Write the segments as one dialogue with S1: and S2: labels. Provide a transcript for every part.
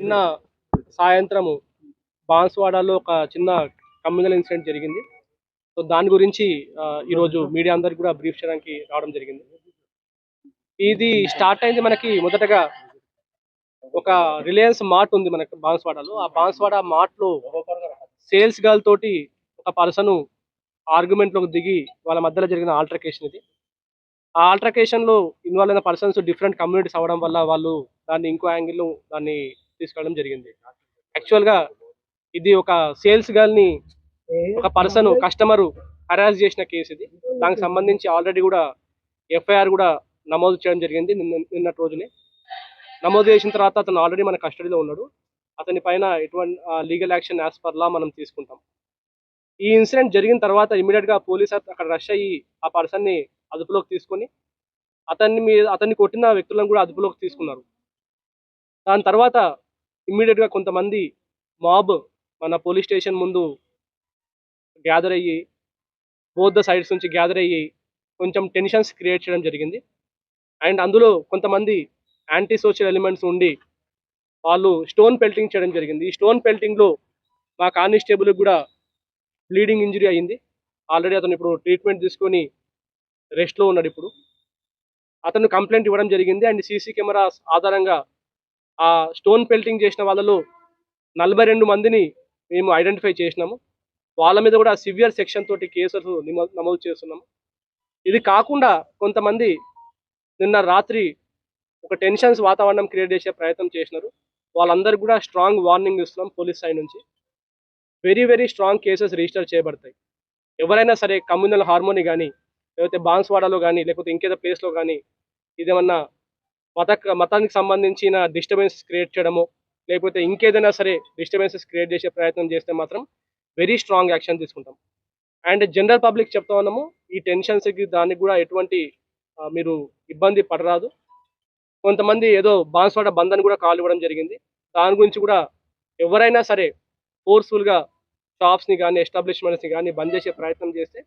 S1: నిన్న సాయంత్రము బాన్స్వాడలో ఒక చిన్న కమ్యూనల్ ఇన్సిడెంట్ జరిగింది. సో దాని గురించి ఈరోజు మీడియా అందరికి కూడా బ్రీఫ్ చేయడానికి రావడం జరిగింది. ఇది స్టార్ట్ అయింది మనకి మొదటగా ఒక రిలయన్స్ మార్ట్ ఉంది మనకి బాన్స్వాడలో. ఆ బాన్స్వాడ మార్ట్లో సేల్స్ గర్ల్ తోటి ఒక పర్సన్ ఆర్గ్యుమెంట్లోకి దిగి వాళ్ళ మధ్యలో జరిగిన ఆల్టర్కేషన్ ఇది. ఆ ఆల్టర్కేషన్ లో ఇన్వాల్వ్ అయిన పర్సన్స్ డిఫరెంట్ కమ్యూనిటీస్ అవ్వడం వల్ల వాళ్ళు దాన్ని ఇంకో యాంగిల్లో దాన్ని తీసుకెళ్ళడం జరిగింది. యాక్చువల్ గా ఇది ఒక సేల్స్ గర్ల్ ని ఒక పర్సన్ కస్టమర్ హరాస్ చేసిన కేసు ఇది. దానికి సంబంధించి ఆల్రెడీ కూడా ఎఫ్ఐఆర్ కూడా నమోదు చేయడం జరిగింది నిన్నటి రోజునే. నమోదు చేసిన తర్వాత అతను ఆల్రెడీ మన కస్టడీలో ఉన్నాడు. అతని పైన ఎటువంటి legal action as per law మనం తీసుకుంటాం. ఈ ఇన్సిడెంట్ జరిగిన తర్వాత ఇమీడియట్ గా పోలీస్ అక్కడ రష్ అయ్యి ఆ పర్సన్ ని అదుపులోకి తీసుకొని అతన్ని కొట్టిన వ్యక్తులను కూడా అదుపులోకి తీసుకున్నారు. దాని తర్వాత ఇమ్మీడియట్ గా కొంతమంది మాబ్ మన పోలీస్ స్టేషన్ ముందు గ్యాదర్ అయ్యి బోత్ ద సైడ్స్ నుంచి గ్యాదర్ అయ్యి కొంచెం టెన్షన్స్ క్రియేట్ చేయడం జరిగింది. అండ్ అందులో కొంతమంది యాంటీ సోషల్ ఎలిమెంట్స్ ఉండి వాళ్ళు స్టోన్ పెల్టింగ్ చేయడం జరిగింది. ఈ స్టోన్ పెల్టింగ్ లో మా కానిస్టేబుల్ కూడా బ్లీడింగ్ ఇంజరీ అయింది. ఆల్రెడీ అతను ఇప్పుడు ట్రీట్మెంట్ తీసుకొని రెస్ట్ లో ఉన్నాడు. ఇప్పుడు అతను కంప్లైంట్ ఇవ్వడం జరిగింది. అండ్ సీసీ కెమెరాస్ ఆధారంగా ఆ స్టోన్ పెల్టింగ్ చేసిన వాళ్ళలో 42 మందిని మేము ఐడెంటిఫై చేసినాము. వాళ్ళ మీద కూడా సివియర్ సెక్షన్ తోటి కేసులు నమోదు చేస్తున్నాము. ఇది కాకుండా కొంతమంది నిన్న రాత్రి ఒక టెన్షన్స్ వాతావరణం క్రియేట్ చేసే ప్రయత్నం చేసినారు. వాళ్ళందరికీ కూడా స్ట్రాంగ్ వార్నింగ్ ఇస్తున్నాం పోలీస్ సైడ్ నుంచి. Very very strong cases register చేయబడతాయి. ఎవరైనా సరే కమ్యూనల్ హార్మోని కానీ లేకపోతే బాన్స్వాడలో కానీ లేకపోతే ఇంకేదో ప్లేస్లో కానీ ఇదేమన్నా మతానికి సంబంధించిన డిస్టర్బెన్స్ క్రియేట్ చేయడము లేకపోతే ఇంకేదైనా సరే డిస్టర్బెన్సెస్ క్రియేట్ చేసే ప్రయత్నం చేస్తే మాత్రం వెరీ స్ట్రాంగ్ యాక్షన్ తీసుకుంటాం. అండ్ జనరల్ పబ్లిక్ చెప్తా ఉన్నాము, ఈ టెన్షన్స్కి దానికి కూడా ఎటువంటి మీరు ఇబ్బంది పడరాదు. కొంతమంది ఏదో బాన్స్వాడ బంద్ అని కూడా కాల్ ఇవ్వడం జరిగింది. దాని గురించి కూడా ఎవరైనా సరే ఫోర్స్ఫుల్గా షాప్స్ని కానీ ఎస్టాబ్లిష్మెంట్స్ని కానీ బంద్ చేసే ప్రయత్నం చేస్తే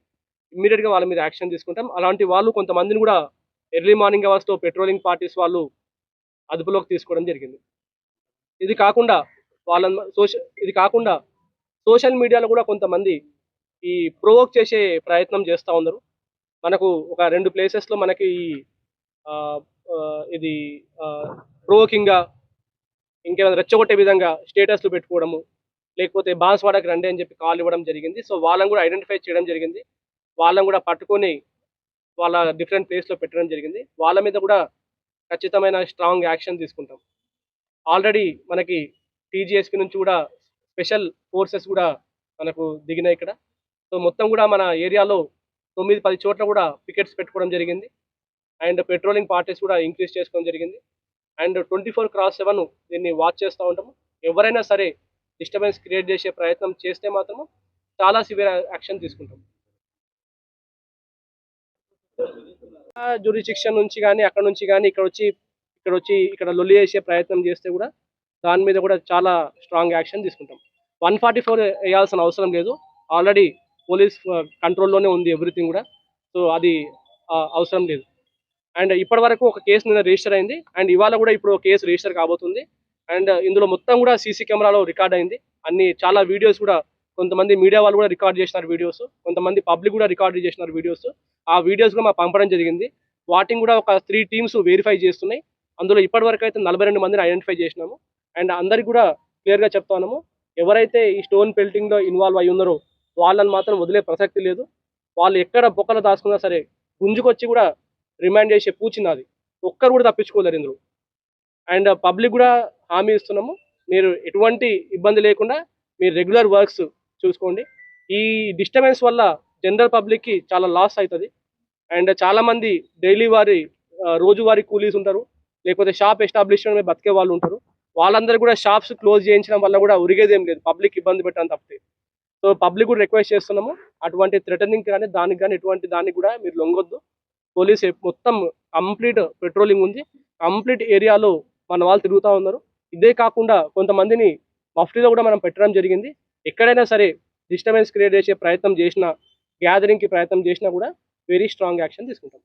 S1: ఇమ్మీడియట్గా వాళ్ళ మీద యాక్షన్ తీసుకుంటాం. అలాంటి వాళ్ళు కొంతమందిని కూడా ఎర్లీ మార్నింగ్ అవర్స్లో పెట్రోలింగ్ పార్టీస్ వాళ్ళు అదుపులోకి తీసుకోవడం జరిగింది. ఇది కాకుండా సోషల్ మీడియాలో కూడా కొంతమంది ఈ ప్రొవోక్ చేసే ప్రయత్నం చేస్తూ ఉన్నారు. మనకు ఒక 2 ప్లేసెస్లో మనకి ఇది ప్రొవోకింగ్గా ఇంకేమైనా రెచ్చగొట్టే విధంగా స్టేటస్లు పెట్టుకోవడము లేకపోతే బాన్స్వాడకి రండి అని చెప్పి కాల్ ఇవ్వడం జరిగింది. సో వాళ్ళని కూడా ఐడెంటిఫై చేయడం జరిగింది. వాళ్ళని కూడా పట్టుకొని వాళ్ళ డిఫరెంట్ ప్లేస్లో పెట్టడం జరిగింది. వాళ్ళ మీద కూడా ఖచ్చితమైన స్ట్రాంగ్ యాక్షన్ తీసుకుంటాం. ఆల్రెడీ మనకి టీజీఎస్పీ నుంచి కూడా స్పెషల్ ఫోర్సెస్ కూడా మనకు దిగినాయి ఇక్కడ. సో మొత్తం కూడా మన ఏరియాలో 9-10 చోట్ల కూడా పికెట్స్ పెట్టుకోవడం జరిగింది. అండ్ పెట్రోలింగ్ పార్టీస్ కూడా ఇంక్రీజ్ చేసుకోవడం జరిగింది. అండ్ 24/7 దీన్ని వాచ్ చేస్తూ ఉంటాము. ఎవరైనా సరే డిస్టర్బెన్స్ క్రియేట్ చేసే ప్రయత్నం చేస్తే మాత్రము చాలా సివియర్ యాక్షన్ తీసుకుంటాం. జ్యూరిడిక్షన్ నుంచి కానీ అక్కడ నుంచి కానీ ఇక్కడ లొల్లి చేసే ప్రయత్నం చేస్తే కూడా దాని మీద కూడా చాలా స్ట్రాంగ్ యాక్షన్ తీసుకుంటాం. 144 వేయాల్సిన అవసరం లేదు. ఆల్రెడీ పోలీస్ కంట్రోల్లోనే ఉంది ఎవ్రీథింగ్ కూడా. సో అది అవసరం లేదు. అండ్ ఇప్పటి వరకు ఒక కేసు నిన్న రిజిస్టర్ అయింది. అండ్ ఇవాళ కూడా ఇప్పుడు కేసు రిజిస్టర్ కాబోతుంది. అండ్ ఇందులో మొత్తం కూడా సీసీ కెమెరాలో రికార్డ్ అయింది. చాలా వీడియోస్ కూడా కొంతమంది మీడియా వాళ్ళు కూడా రికార్డ్ చేసినారు వీడియోస్, కొంతమంది పబ్లిక్ కూడా రికార్డ్ చేసినారు వీడియోస్. ఆ వీడియోస్ కూడా మాకు పంపడం జరిగింది. వాటిని కూడా ఒక 3 టీమ్స్ వెరిఫై చేస్తున్నాయి. అందులో ఇప్పటి వరకు అయితే 42 మందిని ఐడెంటిఫై చేసినాము. అండ్ అందరికి కూడా క్లియర్గా చెప్తా ఉన్నాము, ఎవరైతే ఈ స్టోన్ పెల్టింగ్లో ఇన్వాల్వ్ అయ్యి ఉన్నారో వాళ్ళని మాత్రం వదిలే ప్రసక్తి లేదు. వాళ్ళు ఎక్కడ బొక్కలు దాచుకున్నా సరే గుంజుకొచ్చి కూడా రిమైండ్ చేసే పూచినది, ఒక్కరు కూడా తప్పించుకోలేరు ఇందులో. అండ్ పబ్లిక్ కూడా హామీ ఇస్తున్నాము, మీరు ఎటువంటి ఇబ్బంది లేకుండా మీరు రెగ్యులర్ వర్క్స్ చూసుకోండి. ఈ డిస్టర్బెన్స్ వల్ల జనరల్ పబ్లిక్కి చాలా లాస్ అవుతుంది. అండ్ చాలామంది డైలీ రోజువారీ కూలీస్ ఉంటారు, లేకపోతే షాప్ ఎస్టాబ్లిష్మెంట్ మీద బతికే వాళ్ళు ఉంటారు. వాళ్ళందరూ కూడా షాప్స్ క్లోజ్ చేయించడం వల్ల కూడా ఉరిగేదేం లేదు, పబ్లిక్ ఇబ్బంది పెట్టడం తప్పితే. సో పబ్లిక్ కూడా రిక్వెస్ట్ చేస్తున్నాము, అటువంటి థ్రెటనింగ్ కానీ దానికి కానీ ఎటువంటి దానికి కూడా మీరు లొంగొద్దు. పోలీస్ మొత్తం కంప్లీట్ పెట్రోలింగ్ ఉంది. కంప్లీట్ ఏరియాలో మన వాళ్ళు తిరుగుతూ ఉన్నారు. ఇదే కాకుండా కొంతమందిని మఫ్టీలో కూడా మనం పెట్టడం జరిగింది. ఎక్కడైనా సరే డిస్టర్బెన్స్ క్రియేట్ చేసే ప్రయత్నం చేసినా, గ్యాదరింగ్కి ప్రయత్నం చేసినా కూడా వెరీ స్ట్రాంగ్ యాక్షన్ తీసుకుంటాం.